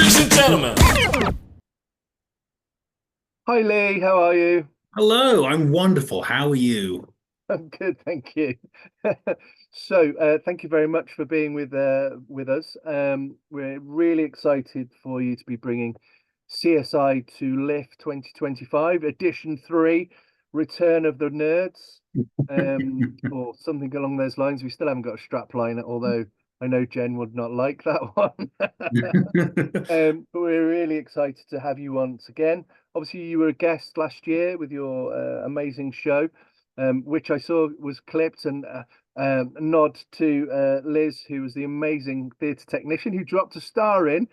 Ladies and gentlemen. Hi Lee, how are you? Hello, I'm wonderful. How are you? I'm good, thank you. Thank you very much for being with us. We're really excited for you to be bringing CSI to Lift 2025, Edition 3, Return of the Nerds, or something along those lines. We still haven't got a strap line, although I know Jen would not like that one. But we're really excited to have you once again. Obviously, you were a guest last year with your amazing show, which I saw was clipped, and a nod to Liz, who was the amazing theatre technician who dropped a star in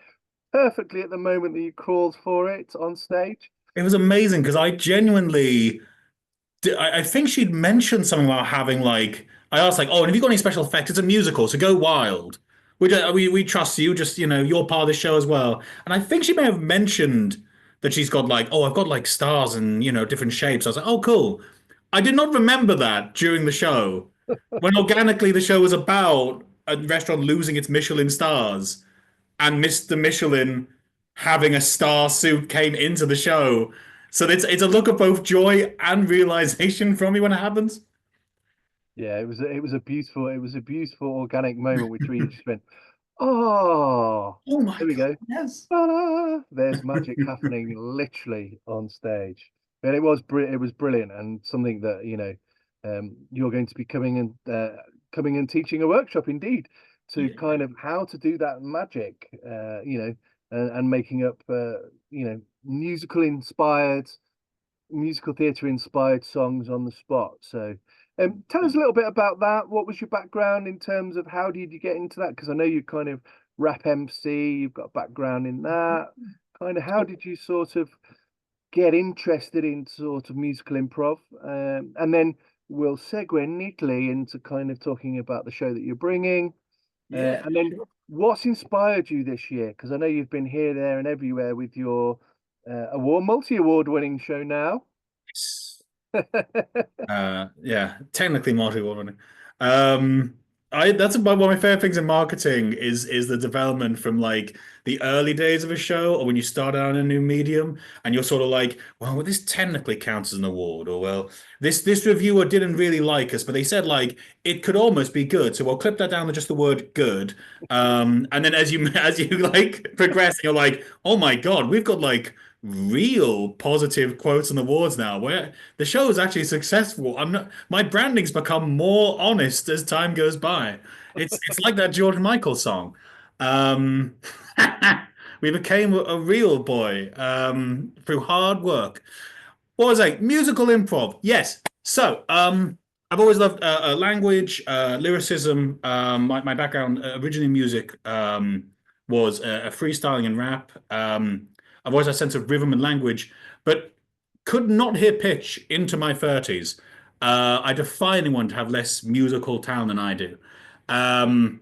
perfectly at the moment that you called for it on stage. It was amazing because I genuinely, I think she'd mentioned something about having like, I asked like, oh, and have you got any special effects? It's a musical, so go wild. We trust you, just, you're part of the show as well. And I think she may have mentioned that she's got like, oh, I've got like stars and, different shapes. I was like, oh, cool. I did not remember that during the show when organically the show was about a restaurant losing its Michelin stars. And Mr. Michelin having a star suit came into the show. So it's a look of both joy and realization from me when it happens. Yeah, it was a beautiful organic moment which we just went, oh, Oh my there we God, go. yes. Ta-da! There's magic happening literally on stage. And it was brilliant, and something that you're going to be coming and teaching a workshop indeed to Yeah. kind of how to do that magic, and making up musical theatre inspired songs on the spot. So tell us a little bit about that. What was your background in terms of how did you get into that? Because I know you kind of rap MC, you've got a background in that. Kind of how did you sort of get interested in sort of musical improv? And then we'll segue neatly into kind of talking about the show that you're bringing. Yeah. And then what's inspired you this year? Because I know you've been here, there, and everywhere with your multi-award winning show now. Yeah, technically multi-award winning. Um, I that's about one of my favorite things in marketing is the development from like the early days of a show or when you start out in a new medium and you're sort of like, well, this technically counts as an award, or well, this reviewer didn't really like us, but they said like it could almost be good, so we'll clip that down to just the word good. And then as you as you like progress, you're like, oh my God, we've got like real positive quotes and awards now where the show is actually successful. I'm not, my branding's become more honest as time goes by. It's like that George Michael song. Um, we became a real boy through hard work. What was I? Musical improv. Yes. I've always loved language, lyricism. My background originally in music was freestyling and rap. I've always had a sense of rhythm and language, but could not hear pitch into my 30s. I defy anyone to have less musical talent than I do. Um,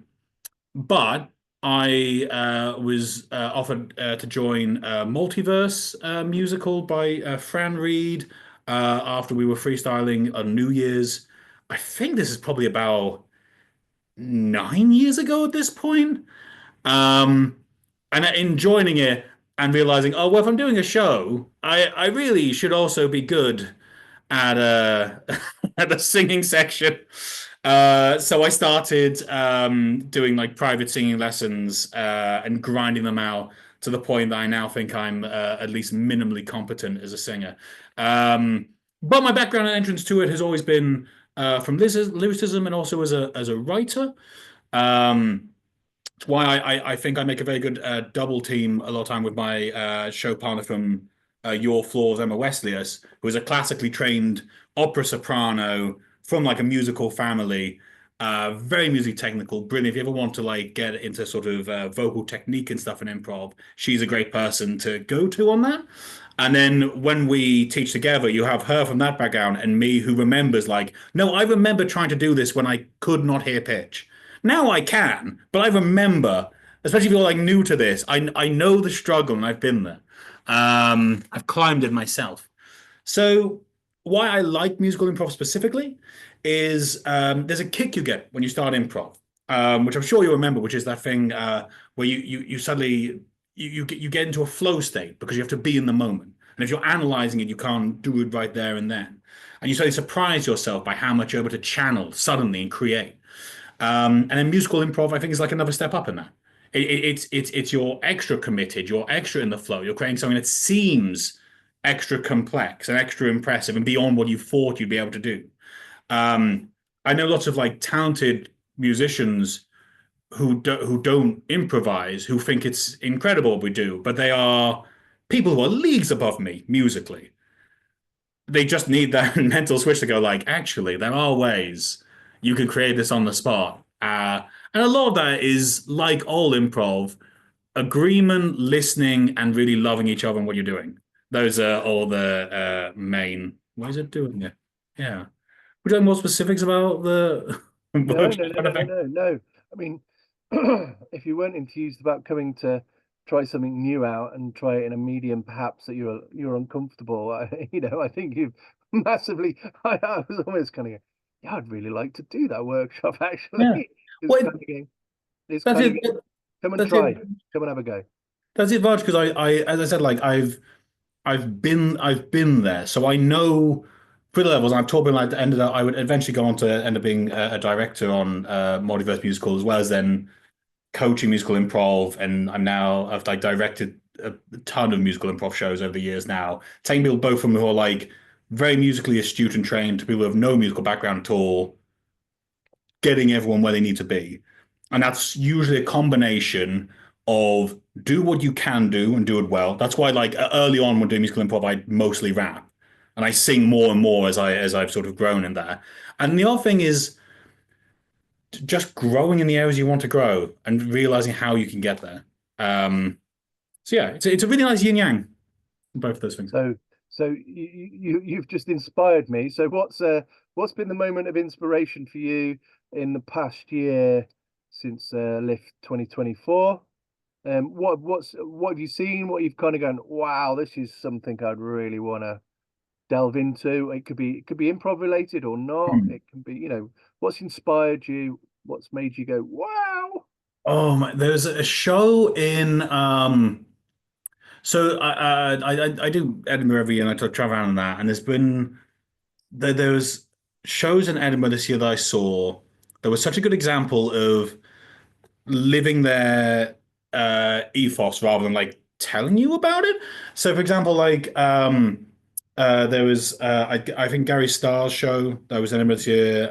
but I was offered to join a multiverse musical by Fran Reed after we were freestyling on New Year's. I think this is probably about 9 years ago at this point. Um, and in joining it and realizing, oh, well, if I'm doing a show, I really should also be good at at the singing section. So I started doing like private singing lessons and grinding them out to the point that I now think I'm at least minimally competent as a singer. But my background and entrance to it has always been from lyricism and also as a writer. Um, it's why I think I make a very good double team a lot of time with my show partner from Your Floors, Emma Westlius, who is a classically trained opera soprano from like a musical family, very music technical, brilliant. If you ever want to like get into sort of vocal technique and stuff in improv, she's a great person to go to on that. And then when we teach together, you have her from that background and me who remembers like, no, I remember trying to do this when I could not hear pitch. Now I can, but I remember, especially if you're like new to this, I know the struggle and I've been there. I've climbed it myself. So why I like musical improv specifically is there's a kick you get when you start improv, which I'm sure you remember, which is that thing where you suddenly you get into a flow state because you have to be in the moment. And if you're analyzing it, you can't do it right there and then. And you suddenly surprise yourself by how much you're able to channel suddenly and create. And then musical improv, I think, is like another step up in that. It's you're extra committed, you're extra in the flow, you're creating something that seems extra complex and extra impressive and beyond what you thought you'd be able to do. Um, I know lots of like talented musicians who don't improvise, who think it's incredible what we do, but they are people who are leagues above me musically. They just need that mental switch to go like, actually, there are ways you can create this on the spot. And a lot of that is like all improv, agreement, listening, and really loving each other and what you're doing. Those are all the main ways of doing it. Yeah. Would you like more specifics about the No, no, workshop no, kind no, of no, thing? no, no. I mean, if you weren't enthused about coming to try something new out and try it in a medium perhaps that you're uncomfortable, I think you've massively. I was almost kind of going, yeah, I'd really like to do that workshop Yeah. actually. It's Well, kind of game. It's that's kind of it. game. Come and That's it. try. Come and have a go. That's it, Vaj, because as I said, like I've been there, so I know for the levels. I've taught them like ended up. I would eventually go on to end up being a director on Multiverse Musical, as well as then coaching musical improv, and I've like directed a ton of musical improv shows over the years now, taking people both from who are like very musically astute and trained to people who have no musical background at all, getting everyone where they need to be. And that's usually a combination of do what you can do and do it well. That's why, like early on when doing musical improv, I mostly rap, and I sing more and more as I've sort of grown in there. And the other thing is just growing in the areas you want to grow and realizing how you can get there. So yeah, it's a really nice yin yang, both of those things. So you've just inspired me. So what's been the moment of inspiration for you in the past year since Lift 2024? What have you seen? What you've kind of gone, wow, this is something I'd really want to delve into. It could be improv related or not. Hmm. It can be, what's inspired you, what's made you go, wow. Oh my, there's a show in so I do Edinburgh every year and I travel around on that, and there's shows in Edinburgh this year that I saw that was such a good example of living their ethos rather than like telling you about it. So, for example, like there was I think Gary Starr's show that was in Edinburgh this year,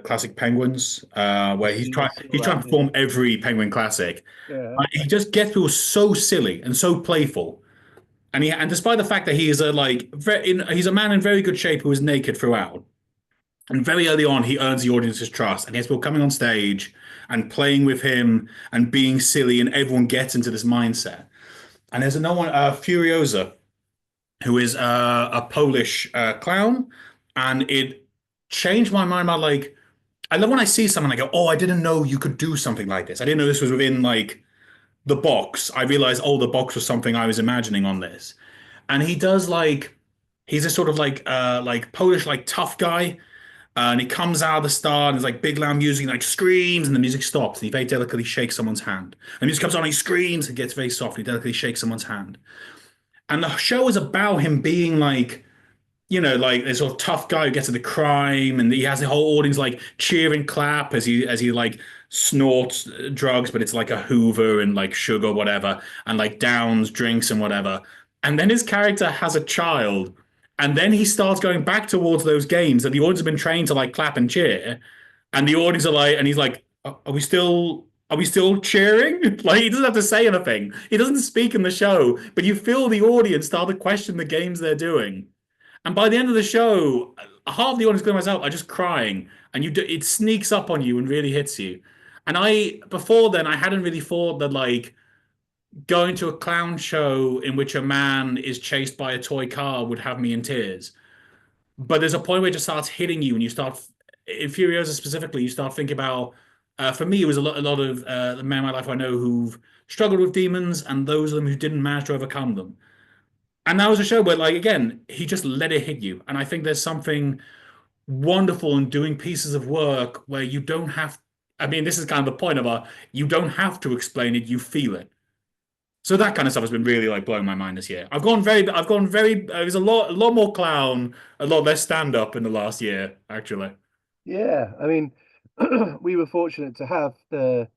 Classic Penguins, where I he's saw trying that, to perform every Penguin classic. yeah. He just gets people so silly and so playful. And despite the fact that he is he's a man in very good shape who is naked throughout. And very early on, he earns the audience's trust, and he has people coming on stage and playing with him and being silly, and everyone gets into this mindset. And there's another one, Furiosa, who is a Polish clown, and it changed my mind about like I love when I see someone I go, oh, I didn't know you could do something like this. I didn't know this was within like the box. I realized, oh, the box was something I was imagining on this. And he does like he's a sort of like Polish like tough guy, and he comes out of the start, and there's like big loud music, and like screams, and the music stops, and he very delicately shakes someone's hand. And the music comes on, and he screams, and gets very soft, and he delicately shakes someone's hand. And the show is about him being like, like this sort of tough guy who gets into crime, and he has the whole audience like cheer and clap as he like snorts drugs, but it's like a Hoover and like sugar, whatever, and like downs drinks and whatever. And then his character has a child, and then he starts going back towards those games that the audience have been trained to like clap and cheer, and the audience are like, and he's like, are we still? Are we still cheering? Like he doesn't have to say anything. He doesn't speak in the show, but you feel the audience start to question the games they're doing. And by the end of the show, half the audience, including myself, are just crying, and it sneaks up on you and really hits you. And before then, I hadn't really thought that like going to a clown show in which a man is chased by a toy car would have me in tears. But there's a point where it just starts hitting you, and you start, in Furiosa specifically, you start thinking about. For me, it was a lot of the men in my life I know who've struggled with demons, and those of them who didn't manage to overcome them. And that was a show where, like, again, he just let it hit you. And I think there's something wonderful in doing pieces of work where you don't have, I mean, this is kind of the point of you don't have to explain it, you feel it. So that kind of stuff has been really like blowing my mind this year. I've gone very, there's a lot more clown, a lot less stand up in the last year, actually. Yeah, I mean, we were fortunate to have the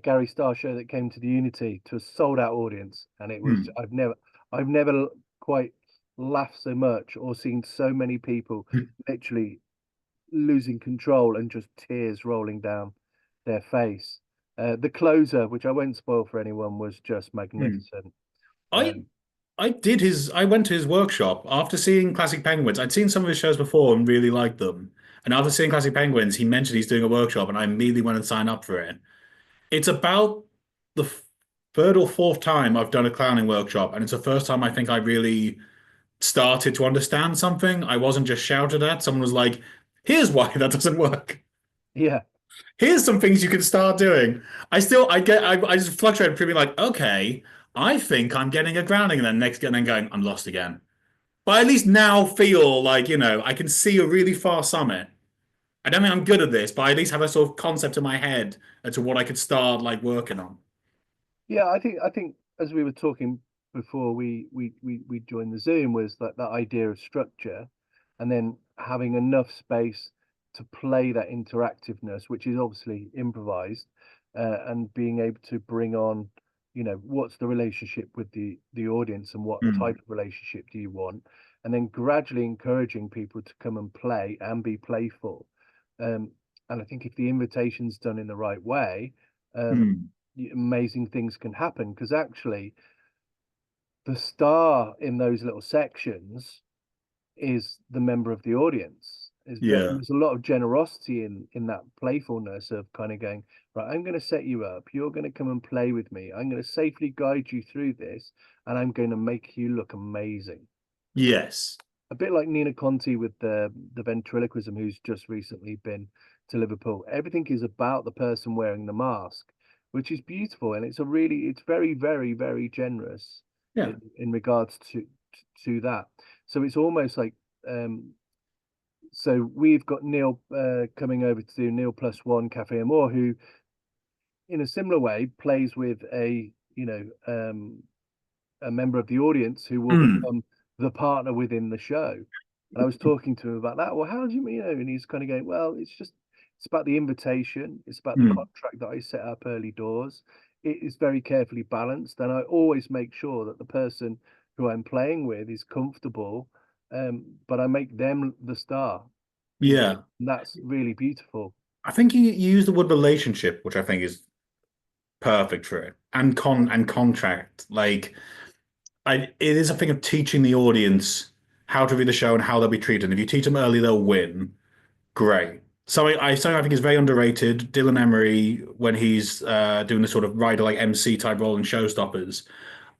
Gary Starr show that came to the Unity to a sold out audience, and it was Hmm. I've never quite laughed so much or seen so many people literally losing control and just tears rolling down their face. The closer, which I won't spoil for anyone, was just Hmm. magnificent. I Um, I went to his workshop after seeing Classic Penguins. I'd seen some of his shows before and really liked them. And after seeing Classic Penguins, he mentioned he's doing a workshop, and I immediately went and signed up for it. It's about the third or fourth time I've done a clowning workshop, and it's the first time I think I really started to understand something. I wasn't just shouted at. Someone was like, "Here's why that doesn't work. yeah, Here's some things you can start doing." I just fluctuated between being like, okay, I think I'm getting a grounding, and then going, I'm lost again. But I at least now feel like, I can see a really far summit. I don't think I'm good at this, but I at least have a sort of concept in my head as to what I could start like working on. yeah. I think as we were talking before we joined the Zoom was that idea of structure, and then having enough space to play that interactiveness, which is obviously improvised, and being able to bring on, what's the relationship with the audience and what type Hmm. of relationship do you want, and then gradually encouraging people to come and play and be playful. Um, and I think if the invitation's done in the right way, um, Hmm. amazing things can happen because actually the star in those little sections is the member of the audience. Yeah. There's a lot of generosity in that playfulness of kind of going, right, I'm going to set you up. You're going to come and play with me. I'm going to safely guide you through this, and I'm going to make you look amazing. Yes. A bit like Nina Conti with the ventriloquism, who's just recently been to Liverpool. Everything is about the person wearing the mask, which is beautiful, and it's very, very, very generous Yeah. in regards to that. So it's almost like so we've got Neil coming over to do Neil Plus One Cafe Amore, who in a similar way plays with a member of the audience who will Hmm. become the partner within the show. And I was talking to him about that. Well, how do you, and he's kind of going, well, it's about the invitation. It's about the Hmm. contract that I set up early doors. It is very carefully balanced. And I always make sure that the person who I'm playing with is comfortable, but I make them the star. Yeah. And that's really beautiful. I think you use the word relationship, which I think is perfect for it, and contract. Like, it is a thing of teaching the audience how to read the show and how they'll be treated. If you teach them early, they'll win. Great. Something I think is very underrated. Dylan Emery, when he's doing the sort of writer like MC type role in Showstoppers,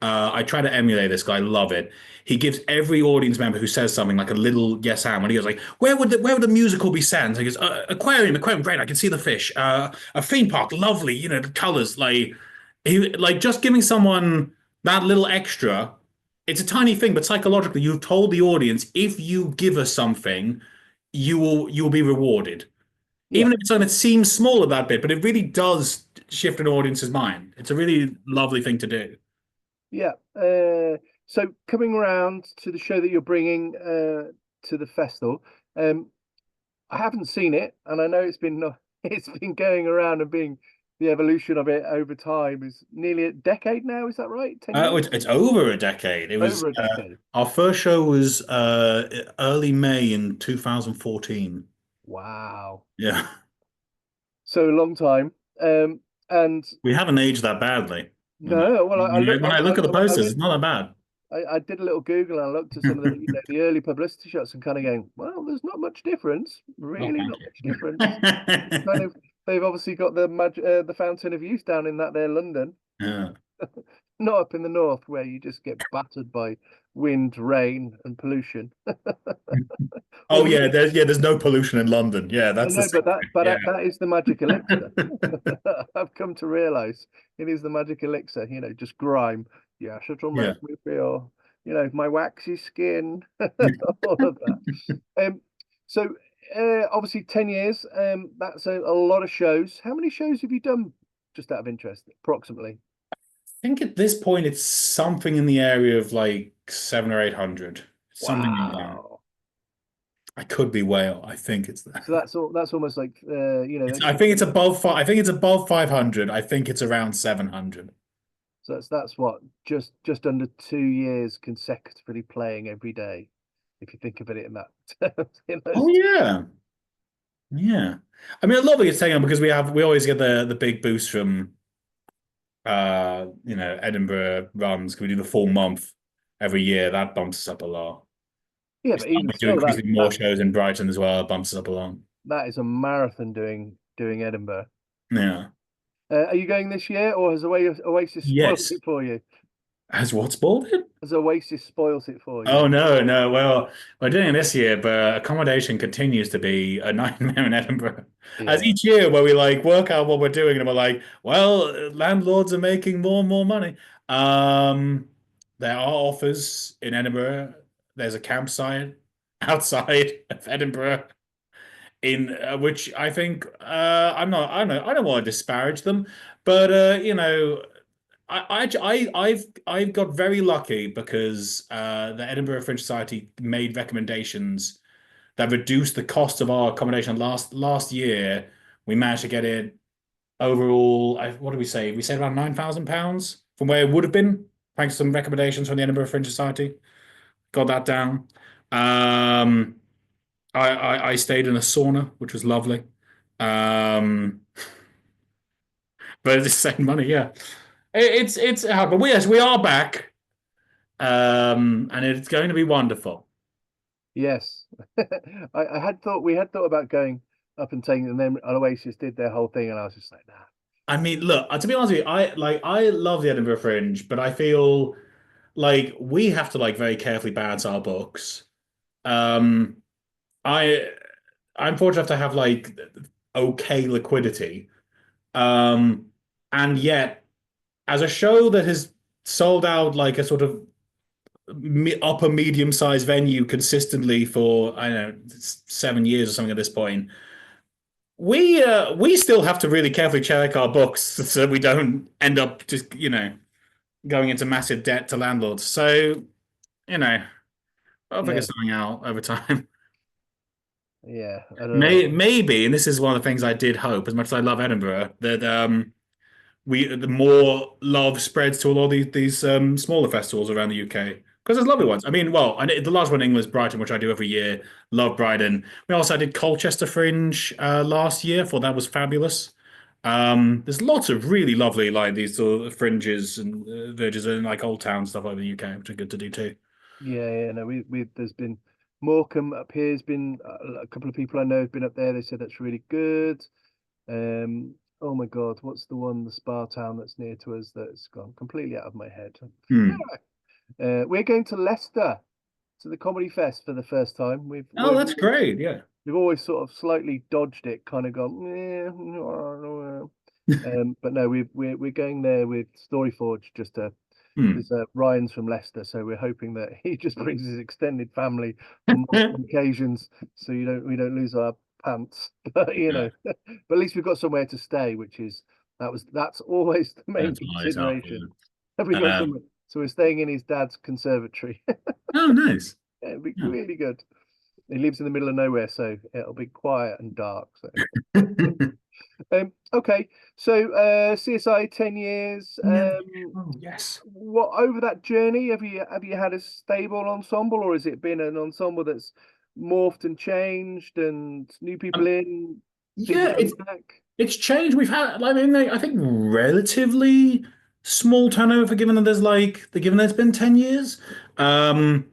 I try to emulate this guy. I love it. He gives every audience member who says something like a little yes and when he goes like, where would the musical be set? And so he goes, aquarium, great, I can see the fish. A theme park, lovely, the colors. Like just giving someone that little extra. It's a tiny thing, but psychologically, you've told the audience if you give us something, you will be rewarded. Yeah. Even if it's something that seems small at that bit, but it really does shift an audience's mind. It's a really lovely thing to do. Yeah. So coming around to the show that you're bringing to the festival, I haven't seen it, and I know it's been it's been going around and being the evolution of it over time is nearly a decade now. Is that right? 10 years? It's over a decade. It was Over a decade. our first show was early May in 2014. Wow. Yeah, So a long time. And we haven't aged that badly. no, well, I look, When I look at the I posters, went, it's not that bad. I did a little Google and I looked at some of the, the early publicity shots and kind of going, well, there's not much difference. Really, not much difference. It's kind of they've obviously got the Fountain of Youth down in that there London, Yeah. not up in the north where you just get battered by wind, rain, and pollution. Or Oh do yeah, you? there's no pollution in London. Yeah, I that's the know, but same that thing. but Yeah. that is the magic elixir. I've come to realize it is the magic elixir. Just grime. Yes, it'll Yeah. make me feel, my waxy skin, all of that. So obviously 10 years. That's a lot of shows. How many shows have you done? Just out of interest, approximately. think at this point it's something in the area of like seven or 800. Something like that. Wow. I could be way off. I think it's that. So that's almost like I think it's above five. I think it's above 500. I think it's around 700. so that's what just under 2 years consecutively playing every day, if you think of it in that in Oh those. yeah. Yeah. I mean, a lot of it's taken because we always get the big boost from Edinburgh runs. We do the full month every year. That bumps us up a lot. Yeah, We but start even to do still, that increasingly more that shows in Brighton as well. It bumps us up a lot. that is a marathon doing Edinburgh. Yeah. Are you going this year, or has Oasis spoiled Yes. it for you? Has what spoiled it? Has Oasis spoiled it for you? Oh no, no. Well, we're doing it this year, but accommodation continues to be a nightmare in Edinburgh. As Yeah, each year where we like work out what we're doing, and we're like, well, landlords are making more and more money. Um, there are offers in Edinburgh. There's a campsite outside of Edinburgh in which I think I don't want to disparage them, but I've got very lucky because the Edinburgh Fringe Society made recommendations that reduced the cost of our accommodation. Last year, we managed to get it overall. What did we say? We said around £9,000 from where it would have been, thanks to some recommendations from the Edinburgh Fringe Society. Got that down. Um, I stayed in a sauna, which was lovely. Um, but it's the same money, yeah. It's hard, but yes, we are back. And it's going to be wonderful. yes. I had thought we had thought about going up and taking, and then Oasis did their whole thing, and I was just like, nah. I mean, look, to be honest with you, I love the Edinburgh Fringe, but I feel like we have to like very carefully balance our books. Um, I I'm fortunate enough to have like okay liquidity. Um, and yet as a show that has sold out like a sort of upper medium sized venue consistently for I don't know 7 years or something at this point. We still have to really carefully check our books so that we don't end up just going into massive debt to landlords. So I'll figure Yeah, something out over time. yeah. I don't know. Maybe, and this is one of the things I did hope, as much as I love Edinburgh, that the more love spreads to a lot of these smaller festivals around the UK because there's lovely ones. I mean, well, the last one in England is Brighton, which I do every year. Love Brighton. We also did Colchester Fringe last year. Thought that was fabulous. There's lots of really lovely like these sort of fringes and villages and like old town stuff over the UK, which are good to do too. Yeah, yeah. No, we there's been Morecambe up here. Has been a couple of people I know have been up there. They said that's really good. Oh my God, what's the one, the spa town that's near to us that's gone completely out of my head? Hmm. We're going to Leicester to the Comedy Fest for the first time. Oh, that's great. Yeah. We've always sort of slightly dodged it, kind of gone, but no, we're going there with Storyforge just to. Hmm. Because Ryan's from Leicester, so we're hoping that he just brings his extended family on multiple occasions, so we don't lose our pants. But Yeah, but at least we've got somewhere to stay, that's always the main that's always consideration. helpful. Have we got Um, somewhere? So we're staying in his dad's conservatory. oh, nice. Yeah, it'd be Yeah. really good. He lives in the middle of nowhere, so it'll be quiet and dark. So okay, so CSI 10 years. No. Oh, yes. What over that journey have you had a stable ensemble, or has it been an ensemble that's morphed and changed and new people Um, in, people yeah, coming back? it's changed. We've had, like, I mean, I think relatively small turnover given that given that it's been 10 years. Um,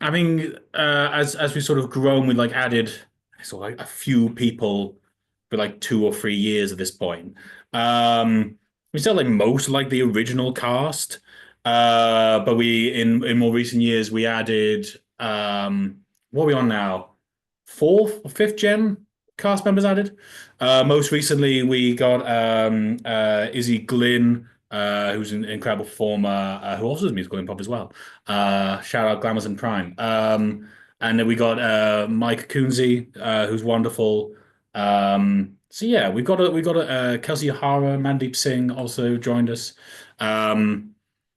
I mean, as we sort of grown, we like added sort of like a few people for like 2 or 3 years at this point. We still like most like the original cast, but we in more recent years we added what are we on now? Fourth or fifth gen cast members added. Most recently, we got Izzy Glynn, who's an incredible performer, who also does musical improv as well. Shout out Glamours and Prime. And then we got Mike Coonsey, who's wonderful. So yeah, we've got Kelsey O'Hara, Mandeep Singh also joined us.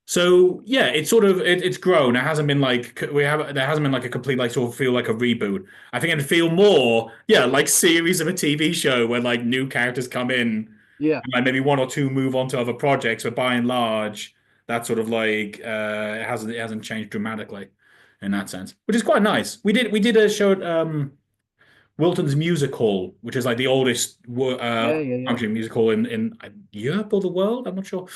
So yeah, it's sort of it's grown. It hasn't been like we have there hasn't been like a complete like sort of feel like a reboot. I think it'd feel more like series of a TV show where like new characters come in Yeah. and like maybe one or two move on to other projects, but by and large, that sort of like it hasn't changed dramatically in that sense, which is quite nice. We did a show at Wilton's Music Hall, which is like the oldest Yeah. Yeah. Yeah. functioning music hall in Europe or the world. I'm not sure.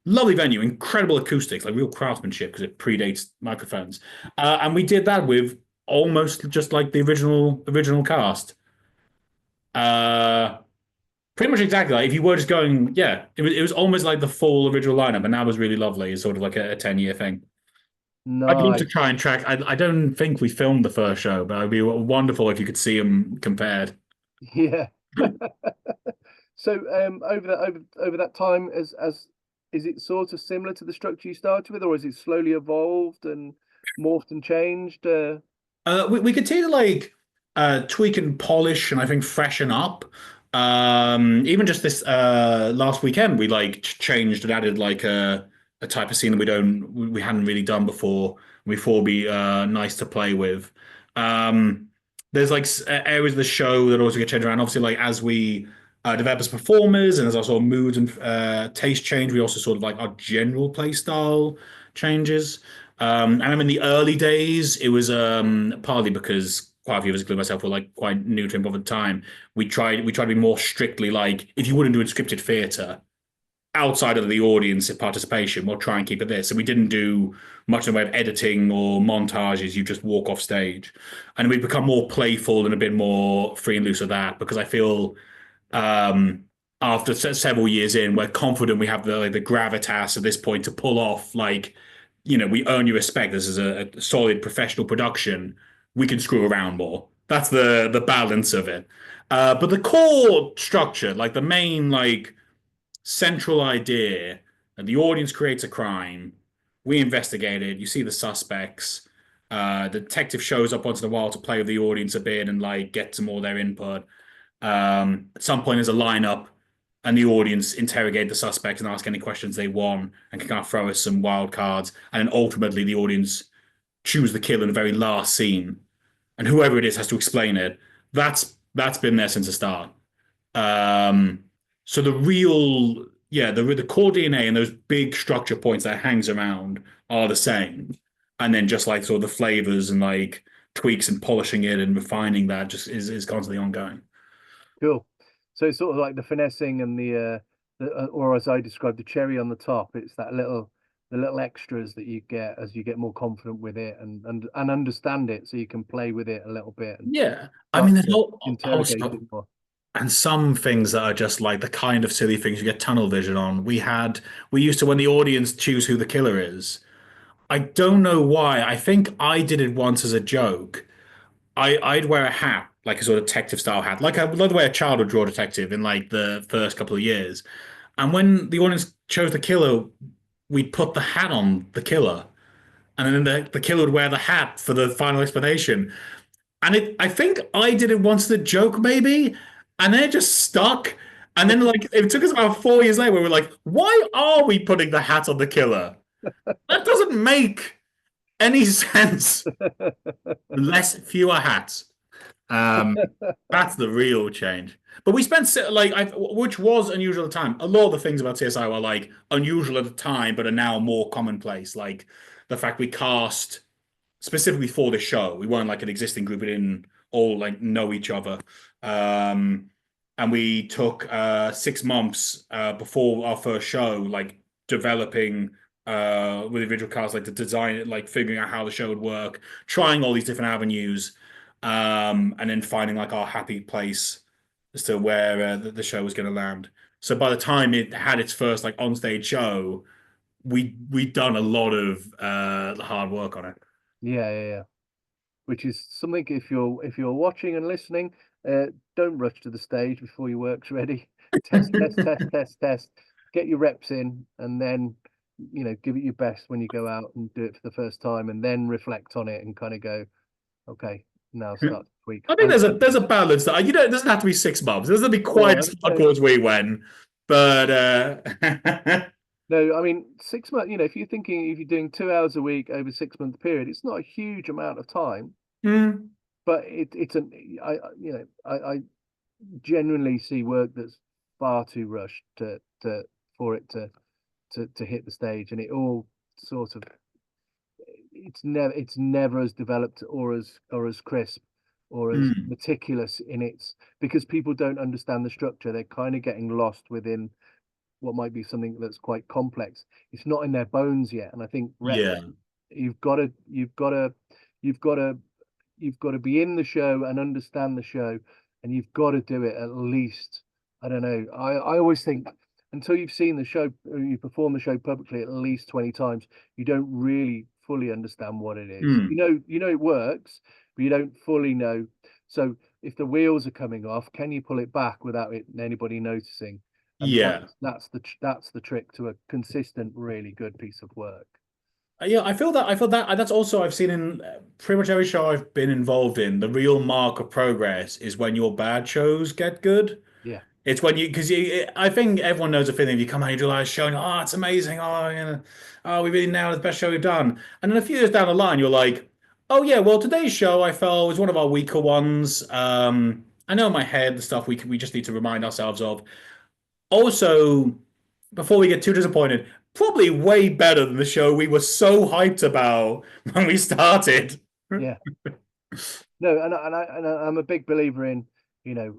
Lovely venue, incredible acoustics, like real craftsmanship because it predates microphones. And we did that with almost just like the original cast. Uh, Pretty much exactly like if you were just going, yeah, it was almost like the full original lineup, and that was really lovely. It's sort of like a 10-year thing. I'd love to Nice. try and track. I don't think we filmed the first show, but it'd be wonderful if you could see them compared. Yeah. So over that time, as is it sort of similar to the structure you started with, or is it slowly evolved and morphed and changed? We continue to like tweak and polish and I think freshen up. Even just this last weekend, we like changed and added like a type of scene that we hadn't really done before. We thought would be nice to play with. Um, there's like areas of the show that also get changed around. Obviously, like as we develop as performers and as our sort of moods and taste change, we also sort of like our general play style changes. And I mean, in the early days, it was partly because quite a few of us, including myself, were like quite new to improv at the time. We tried to be more strictly like if you wouldn't do a scripted theatre outside of the audience participation, we'll try and keep it this. So we didn't do much in the way of editing or montages. You just walk off stage, and we've become more playful and a bit more free and loose of that because I feel um, after several years in, we're confident we have the gravitas at this point to pull off like, we earn your respect. This is a solid professional production. We can screw around more. That's the balance of it. But the core structure, like the main like central idea, that the audience creates a crime, we investigate it. You see the suspects. The detective shows up once in a while to play with the audience a bit and like get some more of their input. At some point, there's a lineup, and the audience interrogate the suspects and ask any questions they want, and can kind of throw us some wild cards. And then ultimately, the audience choose the kill in the very last scene, and whoever it is has to explain it. That's been there since the start. Um, so the real, yeah, the core DNA and those big structure points that hangs around are the same, and then just like sort of the flavors and like tweaks and polishing it and refining that just is constantly ongoing. Cool. So it's sort of like the finessing and or as I described, the cherry on the top. It's the little extras that you get as you get more confident with it and understand it, so you can play with it a little bit and Yeah, I start mean, there's to interrogate also it more. and some things that are just like the kind of silly things you get tunnel vision on. We used to when the audience choose who the killer is. I don't know why. I think I did it once as a joke. I'd wear a hat, like a sort of detective style hat, like I would love the way a child would draw a detective in like the first couple of years. And when the audience chose the killer, we'd put the hat on the killer, and then the killer would wear the hat for the final explanation. And I think I did it once as a joke, maybe, and then it just stuck. And then like it took us about 4 years later, where we were like, why are we putting the hat on the killer? That doesn't make any sense. Fewer hats. Um, that's the real change. But we spent which was unusual at the time. A lot of the things about CSI were like unusual at the time, but are now more commonplace. Like the fact we cast specifically for this show. We weren't like an existing group. We didn't all like know each other. Um, and we took 6 months before our first show, like developing with the individual cast, like the design, like figuring out how the show would work, trying all these different avenues, and then finding like our happy place as to where the show was going to land. So by the time it had its first like onstage show, we'd done a lot of hard work on it. Yeah, yeah, yeah. Which is something if you're watching and listening, don't rush to the stage before your work's ready. Test, test, test, test, test. Get your reps in, and then give it your best when you go out and do it for the first time, and then reflect on it and kind of go, okay, now start to tweak. I think there's a balance that it doesn't have to be 6 months. It doesn't have to be quite Well, as hardcore as we went, but No, I mean 6 months. If you're thinking if you're doing 2 hours a week over 6 month period, it's not a huge amount of time, Mm, but it's an I genuinely see work that's far too rushed to for it to hit the stage, and it all sort of it's never as developed or as crisp or as mm, meticulous in its because people don't understand the structure. They're kind of getting lost within what might be something that's quite complex. It's not in their bones yet, and I think reps. yeah. You've got to be in the show and understand the show, and you've got to do it at least. I don't know. I always think until you've seen the show, you perform the show publicly at least 20 times, you don't really fully understand what it is. Mm, You know it works, but you don't fully know. So if the wheels are coming off, can you pull it back without anybody noticing? And yeah. that's the trick to a consistent, really good piece of work. Yeah, I feel that that's also I've seen in pretty much every show I've been involved in. The real mark of progress is when your bad shows get good. Yeah, It's when because I think everyone knows the feeling. If you come out, you do like showing, oh, it's amazing. Oh, oh, we really nailed it, the best show we've done. And then a few years down the line, you're like, oh yeah, well today's show I felt was one of our weaker ones. I know in my head the stuff we just need to remind ourselves of. Also, before we get too disappointed, probably way better than the show we were so hyped about when we started. yeah. No, I'm a big believer in,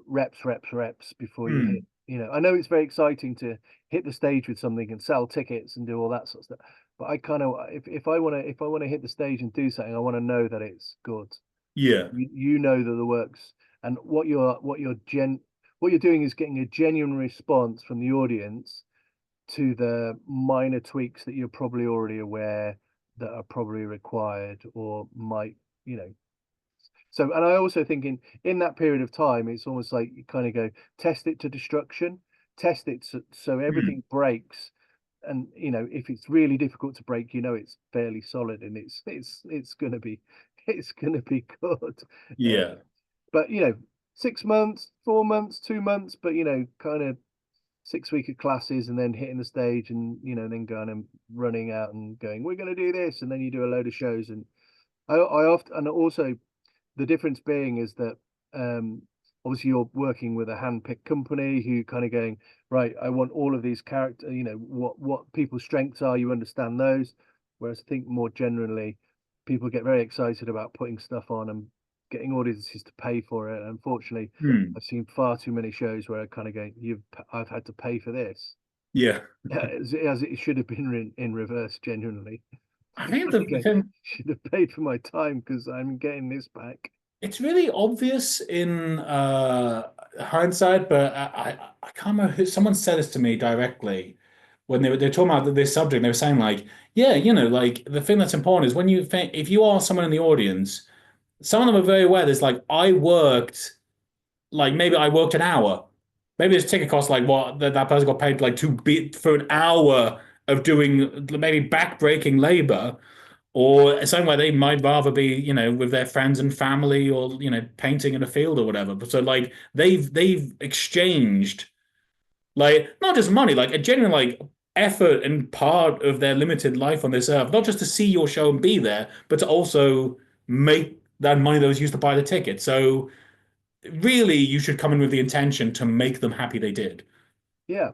reps, reps, reps before you hit. Hmm. I know it's very exciting to hit the stage with something and sell tickets and do all that sort of stuff. But I kind of, if I want to hit the stage and do something, I want to know that it's good. Yeah. You know that the works and what you're doing is getting a genuine response from the audience to the minor tweaks that you're probably already aware that are probably required or might, you know, so, and I also think in that period of time, it's almost like you kind of go test it to destruction, test it so Hmm. everything breaks, and if it's really difficult to break, it's fairly solid and it's gonna be it's gonna be good. Uh, Yeah. but 6 months, 4 months, 2 months, but kind of 6 week of classes and then hitting the stage and then going and running out and going, we're gonna do this, and then you do a load of shows and I often and also the difference being is that obviously you're working with a hand-picked company who kind of going, right, I want all of these characters, what people's strengths are, you understand those. Whereas I think more generally, people get very excited about putting stuff on and getting audiences to pay for it. Unfortunately, Hmm. I've seen far too many shows where I kind of go, I've had to pay for this. Yeah. As it should have been in reverse, genuinely. I It's think kind the, of the going, thing should have paid for my time because I'm getting this back. it's really obvious in hindsight, but I can't remember who someone said this to me directly when they were talking about this subject. They were saying like, yeah, like the thing that's important is when you think if you are someone in the audience, some of them are very aware. There's like maybe I worked an hour. Maybe this ticket cost like what that person got paid like to be for an hour of doing maybe back-breaking labor or somewhere they might rather be, with their friends and family or, painting in a field or whatever. But so like they've exchanged like not just money, like a genuine like effort and part of their limited life on this earth, not just to see your show and be there, but to also make that money that was used to buy the ticket. So really you should come in with the intention to make them happy they did. Yeah.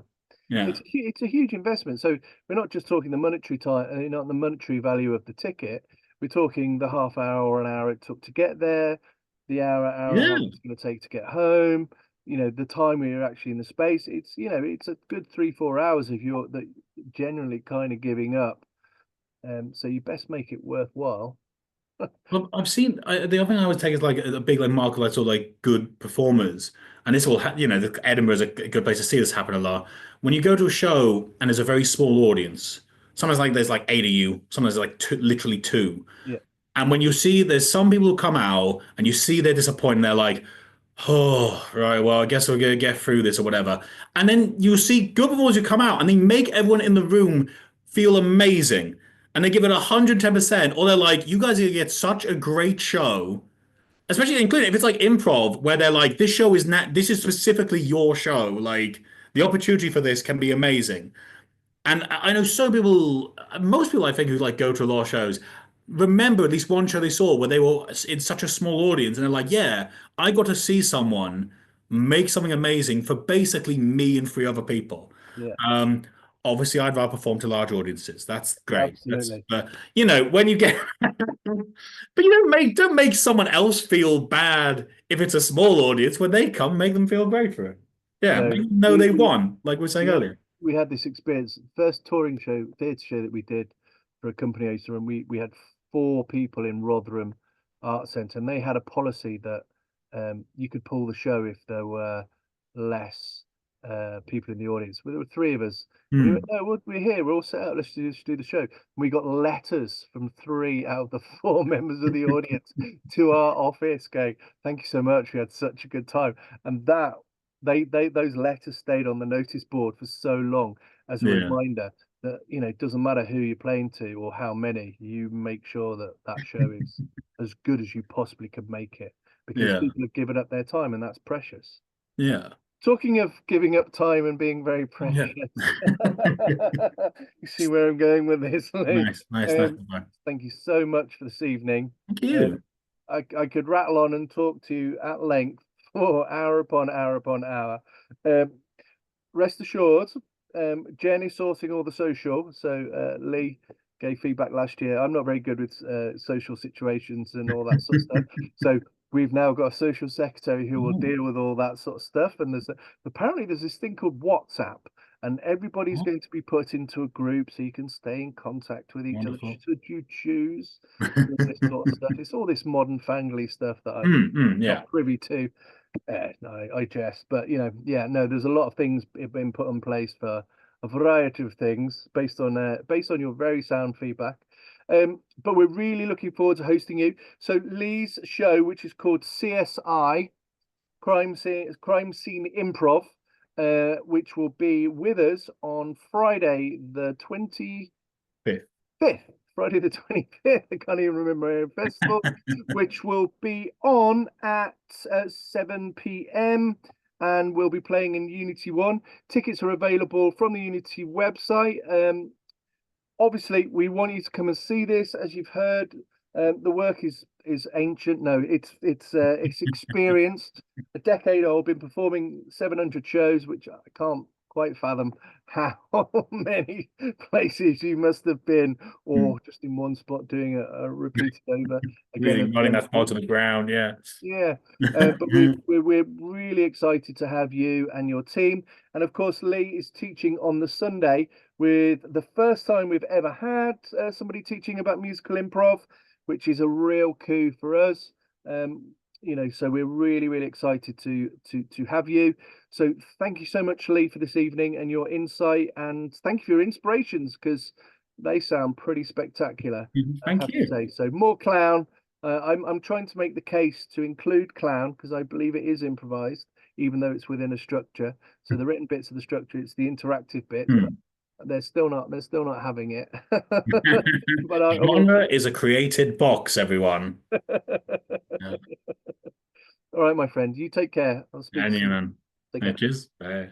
Yeah. It's a huge investment. So we're not just talking the monetary time, not the monetary value of the ticket. We're talking the half hour or an hour it took to get there, the hour and a half Yeah. it's going to take to get home. The time we are actually in the space. It's a good 3 4 hours if you're that generally kind of giving up. So you best make it worthwhile. Well, I've seen the other thing I always take is like a big like marker that's all like good performers, and this will Edinburgh is a good place to see this happen a lot. When you go to a show and there's a very small audience, sometimes like there's like eight of you, sometimes like two, literally two, Yeah, and when you see there's some people who come out and you see they're disappointed, they're like, oh, right, well, I guess we're gonna get through this or whatever. And then you see good performers who come out and they make everyone in the room feel amazing. And they give it 110%, or they're like, you guys are gonna get such a great show. Especially including if it's like improv, where they're like, this show is not this is specifically your show. Like the opportunity for this can be amazing. And I know some people, most people I think who like go to a lot of shows, remember at least one show they saw where they were in such a small audience, and they're like, "Yeah, I got to see someone make something amazing for basically me and three other people." Yeah, Um, Obviously, I'd rather perform to large audiences. That's great. That's, absolutely. but when you get, but you don't make someone else feel bad if it's a small audience. When they come, make them feel great for it. Yeah, No, make them know we they we won, like we were saying we had earlier. we had this experience. First touring show, theatre show that we did for a company I used to run. We had four people in Rotherham Art Centre, and they had a policy that you could pull the show if there were less people in the audience. Well, there were three of us, and we went, Hmm. "No, we're here. We're all set up. Let's do the show." And we got letters from three out of the four members of the audience to our office, going, "Thank you so much. We had such a good time." And that they those letters stayed on the notice board for so long as a Yeah. reminder that it doesn't matter who you're playing to or how many, you make sure that that show is as good as you possibly could make it, because Yeah. people have given up their time, and that's precious. Yeah. Talking of giving up time and being very Yeah. precious, you see where I'm going with this, Lee. Nice, nice, nice. Um, Thank you so much for this evening. Thank Um, you. I could rattle on and talk to you at length for hour upon hour upon hour. Um, Rest assured, Jen is sorting all the social. So Lee gave feedback last year. I'm not very good with social situations and all that sort of stuff. So we've now got a social secretary who will Oh, deal with all that sort of stuff. And apparently there's this thing called WhatsApp, and everybody's oh, going to be put into a group so you can stay in contact with each other wonderful. should you choose. All this sort of stuff. It's all this modern fangly stuff that I'm not Yeah. privy to. No, I jest, but yeah, no, there's a lot of things been put in place for a variety of things based on your very sound feedback. But we're really looking forward to hosting you. So Lee's show, which is called CSI Crime Scene Improv, which will be with us on Friday the 25th. Fifth. Friday the 25th, I can't even remember our festival, which will be on at 7 p.m. and we'll be playing in Unity 1. Tickets are available from the Unity website. Obviously, we want you to come and see this. As you've heard, the work is ancient. No, it's experienced, a decade old. Been performing 700 shows, which I can't quite fathom how many places you must have been, Mm. or just in one spot doing a repeated over again Really and running again. that small to the ground. Yeah. Yeah, but we're really excited to have you and your team, and of course Lee is teaching on the Sunday with the first time we've ever had somebody teaching about musical improv, which is a real coup for us. So we're really excited to have you. So thank you so much, Lee, for this evening and your insight, and thank you for your inspirations because they sound pretty spectacular, I Thank have to you. say. So more clown. I'm trying to make the case to include clown because I believe it is improvised, even though it's within a structure. So the written bits of the structure, it's the interactive bits, but Hmm. they're still not having it. But I will. Genre is a created box, everyone. Yeah. All right, my friend. You take care. I'll speak And you soon. man. Take care. Cheers. Bye.